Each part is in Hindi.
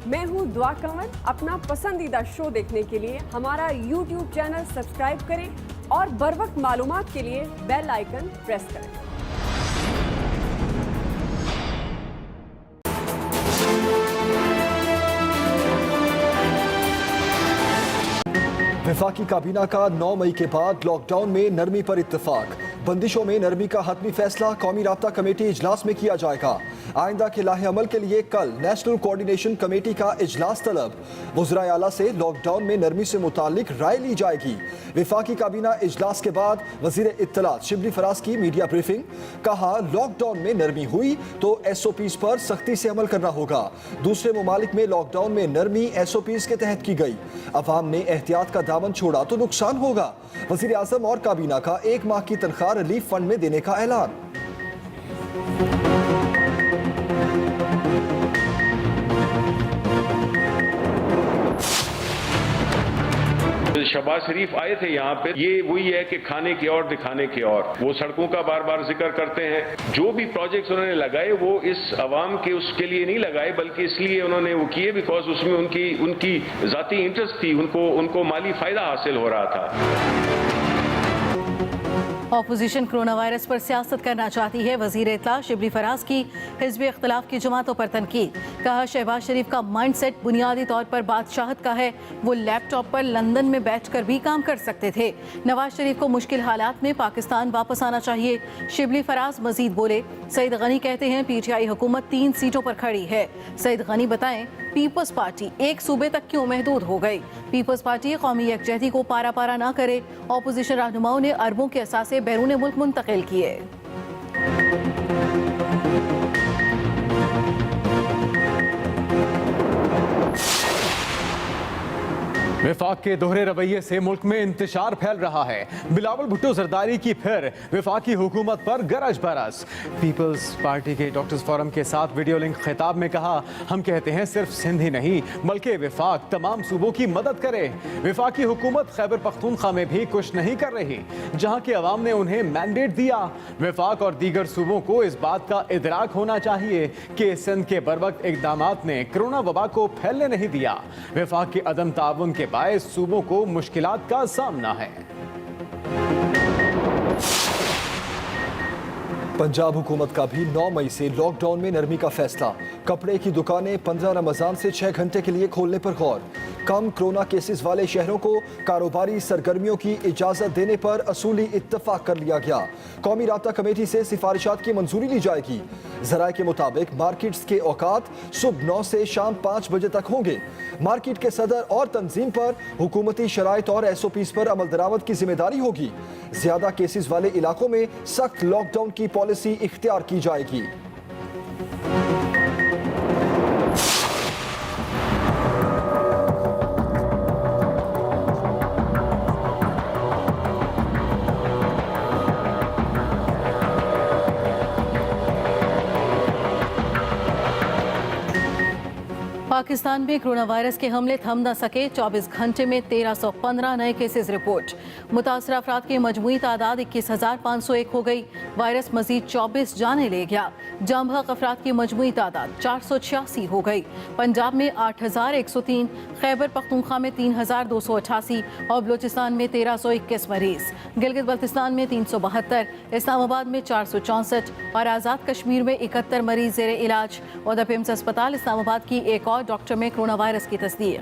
मैं हूं दुआ कंवर। अपना पसंदीदा शो देखने के लिए हमारा YouTube चैनल सब्सक्राइब करें और बर वक्त मालूमात के लिए बेल आइकन प्रेस करें। वफाकी काबीना का 9 मई के बाद लॉकडाउन में नरमी पर इत्तेफाक। बंदिशों में नरमी का हतमी फैसला कौमी राब्ता कमेटी इजलास में किया जाएगा। आइंदा के लाहे अमल के लिए कल नेशनल कोऑर्डिनेशन कमेटी का इजलास तलब। वज़राए आला से लॉकडाउन में नरमी से मुतालिक राय ली जाएगी। वफाकी काबीना इजलास के बाद वज़ीर इत्तलात शिबली फराज की मीडिया ब्रीफिंग। कहा, लॉकडाउन में नरमी हुई तो SOPs पर सख्ती से अमल करना होगा। दूसरे ममालिक में लॉकडाउन में नरमी SOPs के तहत की गई। अवाम ने एहतियात का दामन छोड़ा तो नुकसान होगा। वज़ीर आज़म और काबीना का 1 माह की तनख्वाह रिलीफ फंड में देने का ऐलान। शहबाज शरीफ आए थे यहाँ पे, ये वही है कि खाने की और दिखाने की और। वो सड़कों का बार बार जिक्र करते हैं। जो भी प्रोजेक्ट्स उन्होंने लगाए वो इस अवाम के उसके लिए नहीं लगाए, बल्कि इसलिए उन्होंने वो किए बिकॉज उसमें उनकी जाती इंटरेस्ट थी, उनको माली फायदा हासिल हो रहा था। ऑपोजिशन कोरोना वायरस पर सियासत करना चाहती है। वजीर इत्तला शिबली फराज की हिज़्ब इख्तिलाफ की जमातों पर तनकीद। कहा, शहबाज शरीफ का माइंडसेट बुनियादी तौर पर बादशाहत का है। वो लैपटॉप पर लंदन में बैठकर भी काम कर सकते थे। नवाज शरीफ को मुश्किल हालात में पाकिस्तान वापस आना चाहिए। शिबली फराज मजीद बोले, सईद गनी कहते हैं PTI हुकूमत 3 सीटों पर खड़ी है। सईद गनी बताएं, पीपल्स पार्टी एक सूबे तक क्यों महदूद हो गई। पीपल्स पार्टी कौमी यकजहती को पारा पारा ना करे। ऑपोजिशन रहनुमाओं ने अरबों के असासे बैरून मुल्क मुंतकिल किए। वफाक के दोहरे रवैये से मुल्क में इंतशार फैल रहा है। बिलावल भुट्टो जरदारी की फिर वफाकी हुकूमत पर गरज बरस। पीपल्स पार्टी के डॉक्टर्स फोरम के साथ वीडियो लिंक खिताब में कहा, हम कहते हैं सिर्फ सिंध ही नहीं बल्कि वफाक तमाम सूबों की मदद करे। वफाकी हुकूमत खैबर पख्तूनख्वा में भी कुछ नहीं कर रही, जहाँ के अवाम ने उन्हें मैंडेट दिया। वफाक और दीगर सूबों को इस बात का इदराक होना चाहिए कि सिंध के बरवक्त इकदामात ने कोरोना वबा को फैलने नहीं दिया। वफाक के अदम ताउन के बायस सूबों को मुश्किलात का सामना है। पंजाब हुकूमत का भी 9 मई से लॉकडाउन में नरमी का फैसला। कपड़े की दुकानें 15 रमजान से 6 घंटे के लिए खोलने पर गौर। कम कोरोना केसेस वाले शहरों को कारोबारी सरगर्मियों की इजाजत देने पर असूली इत्तफाक कर लिया गया। कौमी राब्ता कमेटी से सिफारिशात की मंजूरी ली जाएगी। जराए के मुताबिक मार्केट्स के औकात सुबह 9 से शाम 5 बजे तक होंगे। मार्केट के सदर और तंजीम पर हुकूमती शराइत और SOPs पर अमल दरामद की जिम्मेदारी होगी। ज्यादा केसेस वाले इलाकों में सख्त लॉकडाउन की पॉलिसी इख्तियार की जाएगी। पाकिस्तान में कोरोना वायरस के हमले थम न सके। 24 घंटे में 1315 नए केसेस रिपोर्ट। मुतासर अफराद की मजमूई तादाद 21,501 हो गई। वायरस मजीद 24 जाने ले गया। जाम बहक अफराद की मजमूई तादाद 486 हो गई। पंजाब में 8,103, खैबर पख्तूनख्वा में 3,288 और बलूचिस्तान में 1,321 मरीज। गिलगित बल्तिस्तान में 372, इस्लामाबाद में 464 और आज़ाद कश्मीर में 71 मरीज जेर इलाज। और पिम्स अस्पताल इस्लामाबाद की एक और डॉक्टर में कोरोना वायरस की तस्दीक।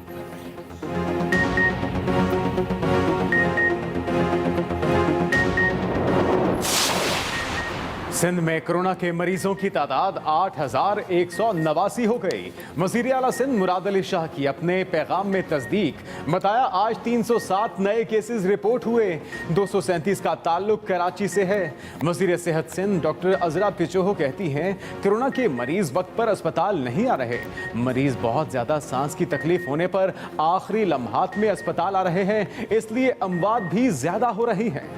सिंध में कोरोना के मरीजों की तादाद 8,189 हो गई। वज़ीर आला सिंध मुराद अली शाह की अपने पैगाम में तस्दीक। बताया, आज 307 नए केसेस रिपोर्ट हुए। 237 का ताल्लुक कराची से है। वज़ीर सेहत सिंध डॉक्टर अजरा पिचोहो कहती हैं, कोरोना के मरीज वक्त पर अस्पताल नहीं आ रहे। मरीज बहुत ज्यादा सांस की तकलीफ होने पर आखिरी लम्हात में अस्पताल आ रहे हैं, इसलिए अमवात भी ज्यादा हो रही हैं।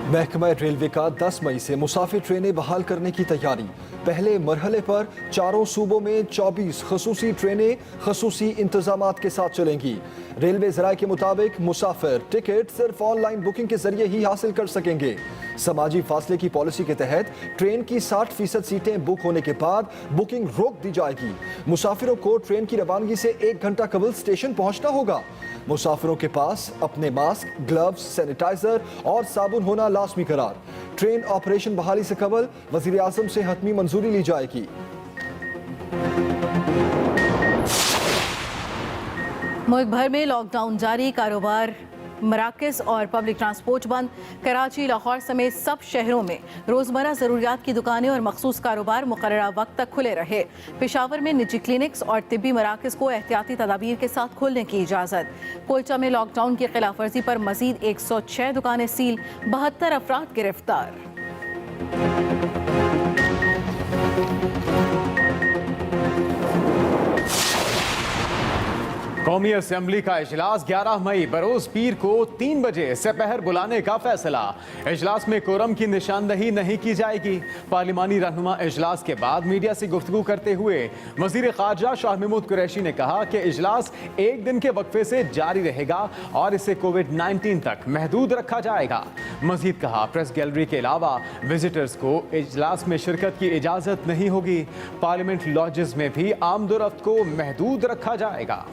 महकमा रेलवे का 10 मई से मुसाफिर ट्रेनें बहाल करने की तैयारी। पहले मरहले पर 4 सूबों में 24 खसूसी ट्रेनें खसूसी इंतजामात के साथ चलेंगी। रेलवे ज़राए के मुताबिक मुसाफिर टिकट सिर्फ ऑनलाइन बुकिंग के जरिए ही हासिल कर सकेंगे। समाजी फासले की पॉलिसी के तहत ट्रेन की 60% सीटें बुक होने के बाद बुकिंग रोक दी जाएगी। मुसाफिरों को ट्रेन की रवानगी से 1 घंटा कबल स्टेशन पहुंचना होगा। मुसाफिरों के पास अपने मास्क, ग्लव्स, सैनिटाइजर और साबुन होना लाजमी करार। ट्रेन ऑपरेशन बहाली से कबल वजीर आजम से हतमी मंजूरी ली जाएगी। मुल्क भर में लॉकडाउन जारी, कारोबार, मराकज़ और पब्लिक ट्रांसपोर्ट बंद। कराची, लाहौर समेत सब शहरों में रोज़मर्रा ज़रूरियात की दुकानें और मखसूस कारोबार मुकर्ररा वक्त तक खुले रहे। पेशावर में निजी क्लिनिक्स और तिब्बी मराकज़ को एहतियाती तदाबीर के साथ खोलने की इजाज़त। कोयटा में लॉकडाउन की खिलाफ वर्जी पर मजीद 106 दुकानें सील, 72 अफराद गिरफ्तार। कौमी असेंबली का इजलास 11 मई बरोज पीर को 3 बजे सपहर बुलाने का फैसला। इजलास में कोरम की निशानदही नहीं की जाएगी। पार्लिमानी रहनुमा इजलास के बाद मीडिया से गुफ्तगू करते हुए वजीर खारजा शाह महमूद कुरैशी ने कहा कि इजलास 1 दिन के वक्फे से जारी रहेगा और इसे कोविड-19 तक महदूद रखा जाएगा। मजीद कहा, प्रेस गैलरी के अलावा विजिटर्स को इजलास में शिरकत की इजाजत नहीं होगी। पार्लियामेंट लॉजेस में भी आमदोरफ्त को महदूद रखा जाएगा।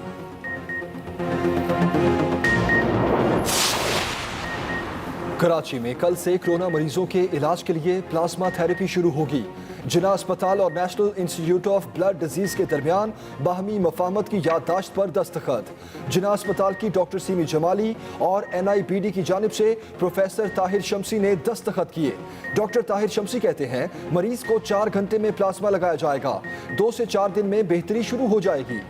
कराची में कल से कोरोना मरीजों के इलाज के लिए प्लाज्मा थेरेपी शुरू होगी। जिना अस्पताल और national institute of blood disease के दरमियान बाहमी मफाहमत की याददाश्त पर दस्तखत। जिना अस्पताल की डॉक्टर सीमी जमाली और NIBD की जानिब से प्रोफेसर ताहिर शमसी ने दस्तखत किए। डॉक्टर ताहिर शमसी कहते हैं मरीज को 4 घंटे में प्लाज्मा लगाया जाएगा। 2 से 4 दिन में बेहतरी शुरू हो जाएगी।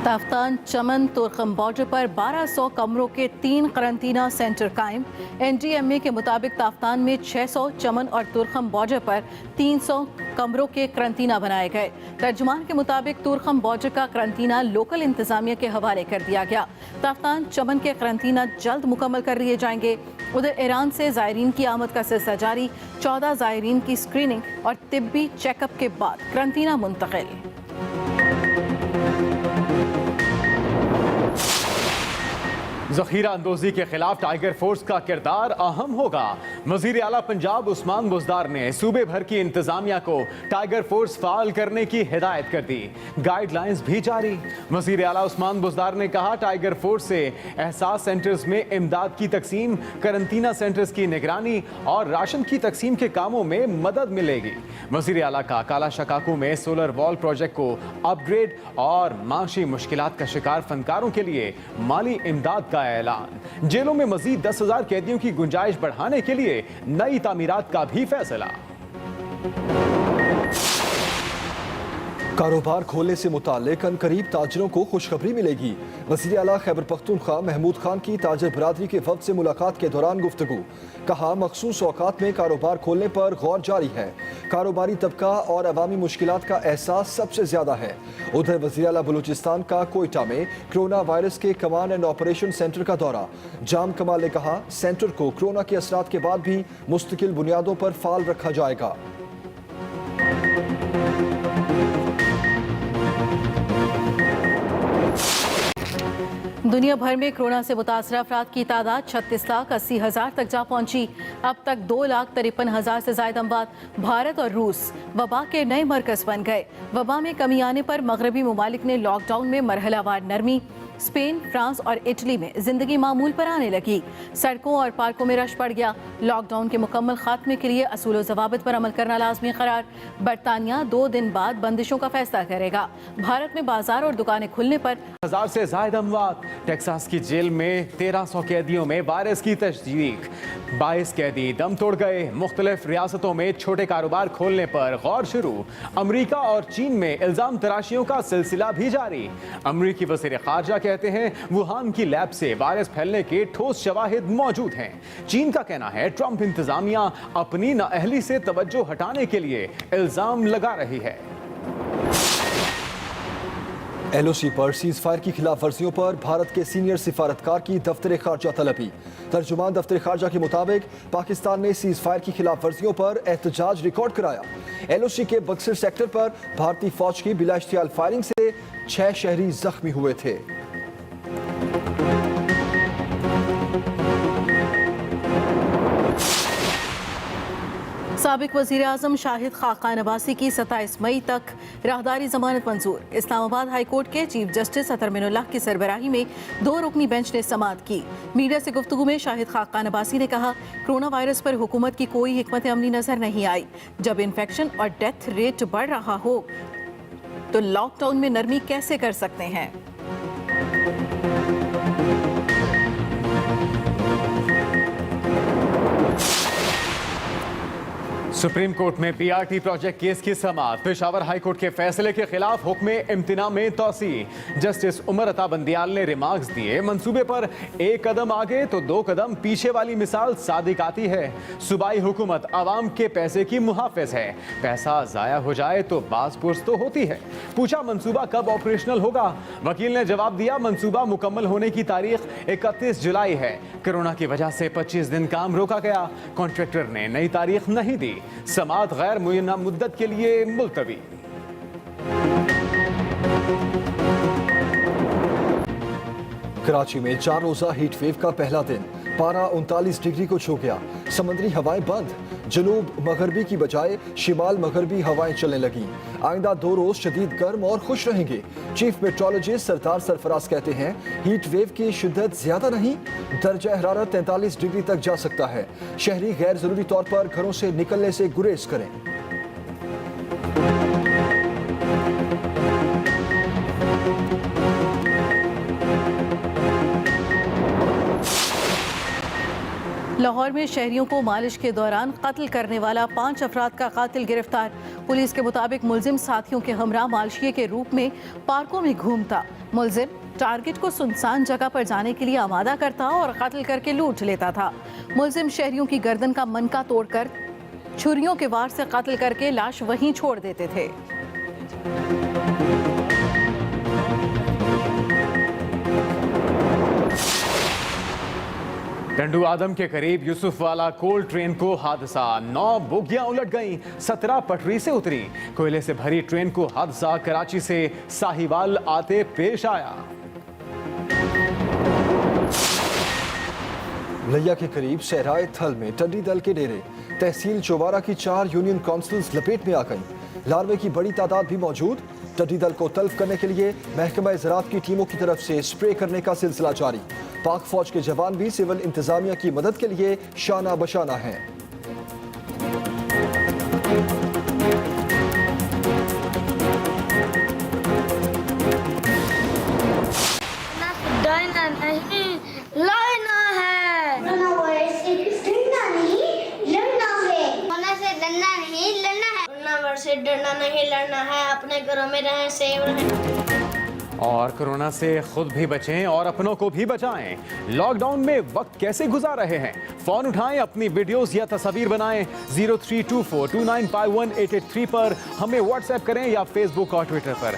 ताफ्तान चमन तुर्खम बॉर्डर पर 1200 कमरों के 3 करंतना सेंटर कायम। NDMA के मुताबिक ताफ्तान में 600, चमन और तुर्खम बॉर्डर पर 300 कमरों के करंतना बनाए गए। तर्जुमान के मुताबिक तुर्खम बॉर्डर का करंतना लोकल इंतजामिया के हवाले कर दिया गया। ताफ्तान चमन के करंतना जल्द मुकम्मल कर लिए जाएंगे। उधर ईरान से ज़ायरीन की आमद का सिलसिला जारी। 14 ज़ायरीन की स्क्रीनिंग और तिब्बी चेकअप के बाद करंतना मुंतकिल। ज़ख़ीरा अंदोज़ी के खिलाफ टाइगर फोर्स का किरदार अहम होगा। वज़ीर आला पंजाब उस्मान बुज़दार ने सूबे भर की इंतजामिया को टाइगर फोर्स फाल करने की हिदायत कर दी। गाइडलाइंस भी जारी। वज़ीर आला उस्मान बुज़दार ने कहा, टाइगर फोर्स से एहसास सेंटर्स में इमदाद की तकसीम, करंतना सेंटर्स की निगरानी और राशन की तकसीम के कामों में मदद मिलेगी। वज़ीर आला का काला शकाकू में सोलर वॉल प्रोजेक्ट को अपग्रेड और माशी मुश्किलात का शिकार फनकारों के लिए माली इमदाद का ऐलान। जेलों में मजीद 10,000 कैदियों की गुंजाइश बढ़ाने के लिए नई तामीरात का भी फैसला। कारोबार खोलने से मुताल्लिक अनकरीब ताजरों को खुशखबरी मिलेगी। वज़ीर आला खैबर पख्तूनख्वा महमूद खान की ताजर बरादरी के वफ्द से मुलाकात के दौरान गुफ्तगू। कहा, मखसूस औकात में कारोबार खोलने पर गौर जारी है। कारोबारी तबका और अवामी मुश्किलात का एहसास सबसे ज्यादा है। उधर वज़ीर आला बलूचिस्तान का कोयटा में कोरोना वायरस के कमांड एंड ऑपरेशन सेंटर का दौरा। जाम कमाल ने कहा, सेंटर को कोरोना के असरात के बाद भी मुस्तकिल बुनियादों पर फाल रखा जाएगा। दुनिया भर में कोरोना से मुतासर अफराद की तादाद 36,80,000 तक जा पहुंची। अब तक 2,53,000 से ज्यादा अमवात। भारत और रूस वबा के नए मरकज बन गए। वबा में कमी आने पर मगरबी ममालिक ने लॉकडाउन में मरहलावार नरमी। स्पेन, फ्रांस और इटली में जिंदगी मामूल पर आने लगी। सड़कों और पार्कों में रश बढ़ गया। लॉकडाउन के मुकम्मल खात्मे के लिए असूल व ज़वाबित पर अमल करना लाजमी करार। बरतानिया 2 दिन बाद बंदिशों का फैसला करेगा। भारत में बाजार और दुकानें खुलने पर 1000 से ज्यादा अमवात। टेक्सास की जेल में 1300 कैदियों में वायरस की तस्दीक। 22 कैदी दम तोड़ गए। मुख्तलिफ रियासतों में छोटे कारोबार खोलने पर गौर शुरू। अमरीका और चीन में इल्जाम तराशियों का सिलसिला भी जारी। अमरीकी वज़ीर खारजा कहते हैं, वुहान की लैब से वायरस फैलने के ठोस शवाहिद मौजूद हैं। चीन का कहना है, ट्रंप इंतजामिया अपनी नाअहली से तवज्जो हटाने के लिए इल्जाम लगा रही है। LOC पर सीज फायर की खिलाफ वर्जियों पर भारत के सीनियर सिफारतकार की दफ्तर खारजा तलबी। तर्जुमान दफ्तर खारजा के मुताबिक पाकिस्तान ने सीज फायर की खिलाफ वर्जियों पर एहतजाज रिकॉर्ड कराया। LOC के बक्सर सेक्टर पर भारतीय फौज की बिला इश्तियाल फायरिंग से 6 शहरी जख्मी हुए थे। साबिक वजीर आजम शाहिद खाकान अब्बासी की 27 मई तक राहदारी जमानत मंजूर। इस्लामाबाद हाई कोर्ट के चीफ जस्टिस अतर मिनुल्लाह की सरबराही में 2 रुकनी बेंच ने समाअत की। मीडिया से गुफ्तगू में शाहिद खाकान अब्बासी ने कहा, कोरोना वायरस पर हुकूमत की कोई हिकमत अमली नजर नहीं आई। जब इन्फेक्शन और डेथ रेट बढ़ रहा हो तो लॉकडाउन में नरमी कैसे कर सकते हैं। सुप्रीम कोर्ट में PRT प्रोजेक्ट केस की समाअत। पेशावर हाई कोर्ट के फैसले के खिलाफ हुक्म इम्तिना में तौसी। जस्टिस उमर अता बंदियाल ने रिमार्क्स दिए, मंसूबे पर 1 कदम आगे तो 2 कदम पीछे वाली मिसाल सादिक आती है। सूबाई हुकूमत आवाम के पैसे की मुहाफिज है, पैसा जाया हो जाए तो बास पुर्स तो होती है। पूछा मंसूबा कब ऑपरेशनल होगा। वकील ने जवाब दिया, मंसूबा मुकम्मल होने की तारीख 31 जुलाई है। कोरोना की वजह से 25 दिन काम रोका गया। कॉन्ट्रैक्टर ने नई तारीख नहीं दी। समाअत गैर मुय्यना मुद्दत के लिए मुलतवी। कराची में 4 रोजा हीट वेव का पहला दिन, पारा 39 डिग्री को छू गया। समुद्री हवाएं बंद, जनूब मगरबी की बजाय शिमाल मगरबी हवाएं चलने लगी। आइंदा 2 रोज शदीद गर्म और खुश रहेंगे। चीफ मेट्रोलॉजिस्ट सरदार सरफराज कहते हैं, हीट वेव की शिद्दत ज्यादा नहीं, दर्जा हरारत 43 डिग्री तक जा सकता है। शहरी गैर जरूरी तौर पर घरों से निकलने से गुरेज करें। लाहौर में शहरियों को मालिश के दौरान कत्ल करने वाला 5 अफराद का कातिल गिरफ्तार। पुलिस के मुताबिक मुलजिम साथियों के हमरा मालशिए के रूप में पार्कों में घूमता। मुलजिम टारगेट को सुनसान जगह पर जाने के लिए आमादा करता और कत्ल करके लूट लेता था। मुलजिम शहरियों की गर्दन का मनका तोड़कर छुरियों के वार से कत्ल करके लाश वहीं छोड़ देते थे। टंडू आदम के करीब यूसुफ वाला कोल ट्रेन को हादसा, 9 बोगियां उलट गईं, 17 पटरी से उतरी। कोयले से भरी ट्रेन को हादसा कराची से साहिवाल आते पेश आया। लिया के करीब सहराए थल में टिड्डी दल के डेरे, तहसील चौबारा की 4 यूनियन काउंसिल्स लपेट में आ गईं। लार्वे की बड़ी तादाद भी मौजूद। टिड्डी दल को तल्फ करने के लिए महकमा ज़राअत की टीमों की तरफ से स्प्रे करने का सिलसिला जारी। पाक फौज के जवान भी सिविल इंतजामिया की मदद के लिए शाना बशाना हैं। से डरना नहीं, लड़ना है। अपने घरों में रहें, सेफ रहें। और कोरोना से खुद भी बचें और अपनों को भी बचाएं। लॉकडाउन में वक्त कैसे गुजार रहे हैं? फोन उठाएं, अपनी वीडियोस या तस्वीर बनाएं। 0324295188 पर हमें व्हाट्सएप करें या फेसबुक और ट्विटर पर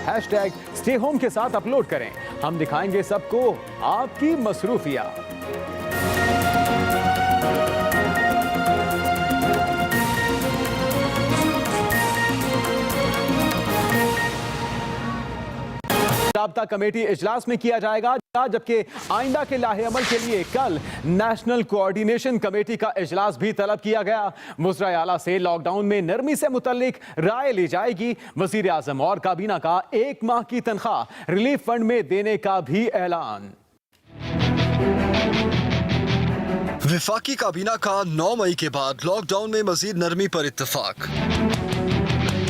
#स्टे होम के साथ अपलोड करें। हम दिखाएंगे सबको आपकी मसरूफियात। राब्ता कमेटी इजलास में किया जाएगा, जबकि आइंदा के लाहे अमल के लिए कल नेशनल कोऑर्डिनेशन कमेटी का इजलास भी तलब किया गया। वज़ीर आला से लॉकडाउन में नरमी से मुतल्लिक राय ली जाएगी। वज़ीर आज़म और काबीना का 1 माह की तनख्वाह रिलीफ फंड में देने का भी ऐलान। वफाकी काबीना का 9 मई के बाद लॉकडाउन में मजीद नरमी पर इत्तेफाक।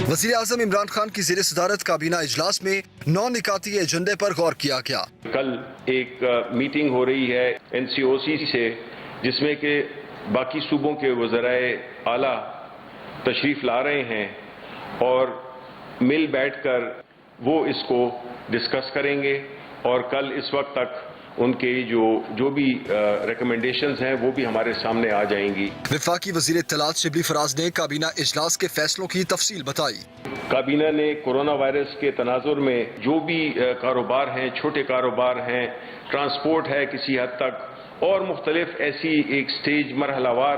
वज़ीर आज़म इमरान खान की ज़ेर सदारत काबीना इजलास में 9 निकाती एजेंडे पर गौर किया गया। कल एक मीटिंग हो रही है NCOC से, जिसमें के बाकी सूबों के वज़राए आला तशरीफ ला रहे हैं और मिल बैठकर वो इसको डिस्कस करेंगे और कल इस वक्त तक उनके जो भी रिकमेंडेशंस हैं वो भी हमारे सामने आ जाएंगी। वफाकी वजीर इत्तलात शिबली फराज ने काबीना इजलास के फैसलों की तफसील बताई। काबीना ने कोरोना वायरस के तनाजुर में जो भी कारोबार हैं, छोटे कारोबार हैं, ट्रांसपोर्ट है किसी हद तक, और मुख्तलिफ ऐसी एक स्टेज मरहलावार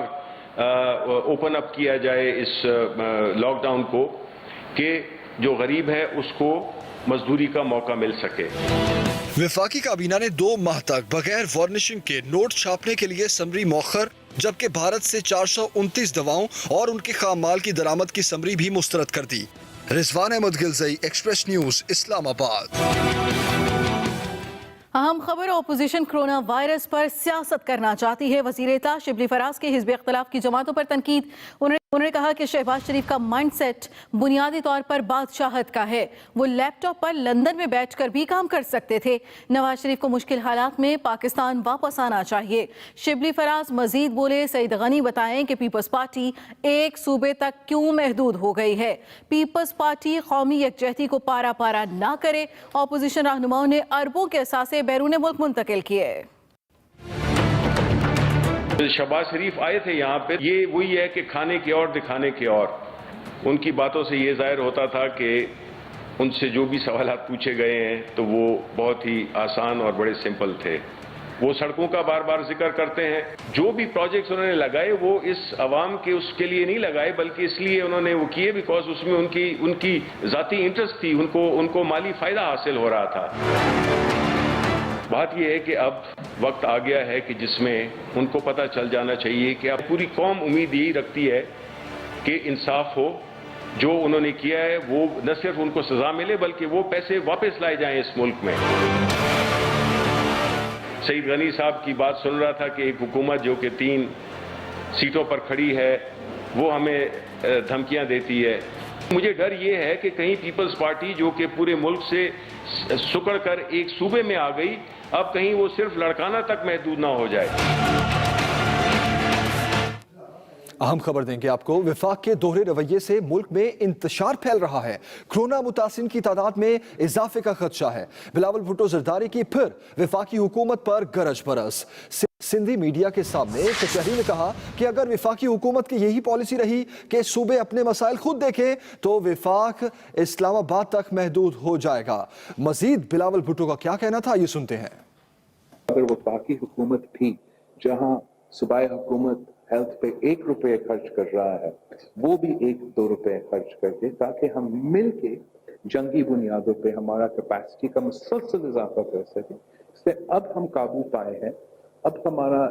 ओपन अप किया जाए इस लॉकडाउन को कि जो गरीब है उसको मजदूरी का मौका मिल सके। वफाकी काबीना ने 2 माह तक बगैर वार्निशिंग के नोट छापने के लिए समरी मौखर, जबकि भारत से 429 दवाओं और उनके खाम माल की दरामद की समरी भी मुस्तरद कर दी। Rizwan Ahmed Ghilzai, express news, Islamabad. अहम खबर, ऑपोजिशन कोरोना वायरस पर सियासत करना चाहती है। वजीर इत्तलात शिबली फराज के हिज़्ब इख्तिलाफ की जमातों पर तनकीद। उन्होंने कहा कि शहबाज शरीफ का माइंडसेट बुनियादी तौर पर बादशाहत का है। वो लैपटॉप पर लंदन में बैठकर भी काम कर सकते थे। नवाज शरीफ को मुश्किल हालात में पाकिस्तान वापस आना चाहिए। शिबली फराज मजीद बोले, सईद गनी बताएं कि पीपल्स पार्टी एक सूबे तक क्यों महदूद हो गई है। पीपल्स पार्टी कौमी यकजहती को पारा पारा ना करे। ऑपोजिशन रहनुमाओं ने अरबों के असासे बैरून मुल्क मुंतकिल किए। शहबाज शरीफ आए थे यहाँ पे, ये वही है कि खाने की और दिखाने की और। उनकी बातों से ये जाहिर होता था कि उनसे जो भी सवालात पूछे गए हैं तो वो बहुत ही आसान और बड़े सिंपल थे। वो सड़कों का बार बार जिक्र करते हैं। जो भी प्रोजेक्ट्स उन्होंने लगाए वो इस अवाम के उसके लिए नहीं लगाए, बल्कि इसलिए उन्होंने वो किए बिकॉज उसमें उनकी जाती इंटरेस्ट थी, उनको माली फायदा हासिल हो रहा था। बात यह है कि अब वक्त आ गया है कि जिसमें उनको पता चल जाना चाहिए कि अब पूरी कौम उम्मीद यही रखती है कि इंसाफ हो। जो उन्होंने किया है वो न सिर्फ उनको सजा मिले बल्कि वो पैसे वापस लाए जाएं इस मुल्क में। सईद गनी साहब की बात सुन रहा था कि एक हुकूमत जो कि 3 सीटों पर खड़ी है वो हमें धमकियां देती है। मुझे डर ये है कि कहीं पीपल्स पार्टी जो कि पूरे मुल्क से सुकड़ कर एक सूबे में आ गई, अब कहीं वो सिर्फ लड़काना तक महदूद ना हो जाए। अहम खबर देंगे आपको। विफाक के दोहरे रवैये से मुल्क में इंतशार फैल रहा है। कोरोना मुतासिन की तादाद में इजाफे का खदशा है। बिलावल भुट्टो जरदारी की फिर विफाकी हुकूमत पर गरज बरस। सिंधी मीडिया के सामने कचहरी ने कहा कि अगर विफाकी हुकूमत की यही पॉलिसी रही कि सूबे अपने मसाइल खुद देखें तो विफाक इस्लामाबाद तक महदूद हो जाएगा। मजीद बिलावल भुट्टो का क्या कहना था, ये सुनते हैं। अगर वफाकी हुकूमत थी जहां सूबाई हुकूमत हेल्थ पे 1 रुपये खर्च कर रहा है, वो भी 1-2 रुपये खर्च करके, ताकि हम मिल के जंगी बुनियादों पे हमारा कैपेसिटी का मुसलसल इजाफा कर सके। इससे अब हम काबू पाए हैं। अब हमारा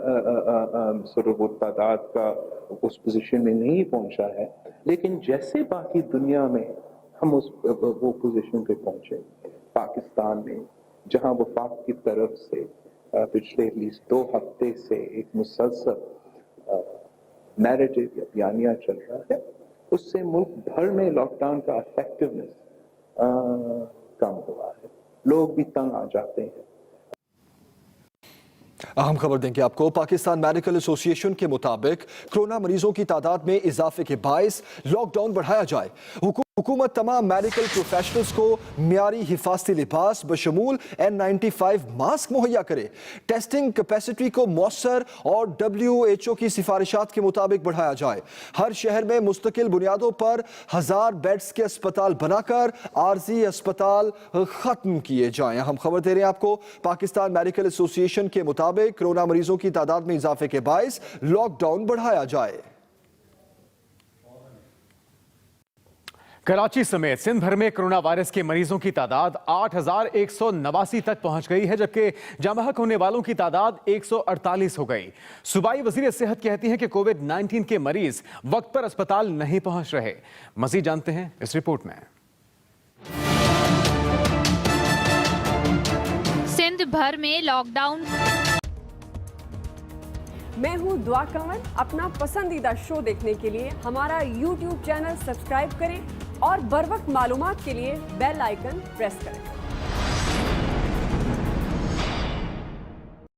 वो तादाद का उस पोजीशन में नहीं पहुंचा है, लेकिन जैसे बाकी दुनिया में हम वो पोजीशन पे पहुंचे, पाकिस्तान में जहां वफाक की तरफ से पिछले एटलीस्ट 2 हफ्ते से एक मुसलसल नैरेटिव या बयानिया चल रहा है, उससे मुल्क भर में लॉकडाउन का इफेक्टिवनेस कम हुआ है। लोग भी तंग आ जाते हैं। अहम खबर देंगे आपको। पाकिस्तान मेडिकल एसोसिएशन के मुताबिक कोरोना मरीजों की तादाद में इजाफे के बायस लॉकडाउन बढ़ाया जाए। हुकूमत तमाम मेडिकल प्रोफेशनल्स को मियारी हिफाजती लिबास बशमूल N95 मास्क मुहैया करे। टेस्टिंग कैपेसिटी को मौसर और WHO की सिफारिशात के मुताबिक बढ़ाया जाए। हर शहर में मुस्तकिल बुनियादों पर 1000 बेड्स के अस्पताल बनाकर आर्जी अस्पताल खत्म किए जाएं। हम खबर दे रहे हैं आपको। पाकिस्तान मेडिकल एसोसिएशन के मुताबिक कोरोना मरीजों की तादाद में इजाफे के बायस लॉकडाउन बढ़ाया जाए। कराची समेत सिंध भर में कोरोना वायरस के मरीजों की तादाद 8189 तक पहुंच गई है, जबकि जामबहक होने वालों की तादाद 148 हो गई। सूबाई वजीर सेहत कहती हैं कि कोविड-19 के मरीज वक्त पर अस्पताल नहीं पहुंच रहे। मजीद जानते हैं इस रिपोर्ट में। सिंध भर में लॉकडाउन। मैं हूं दुआ कंवर। अपना पसंदीदा शो देखने के लिए हमारा YouTube चैनल सब्सक्राइब करें और बर वक्त मालूमात के लिए बेल आइकन प्रेस करें।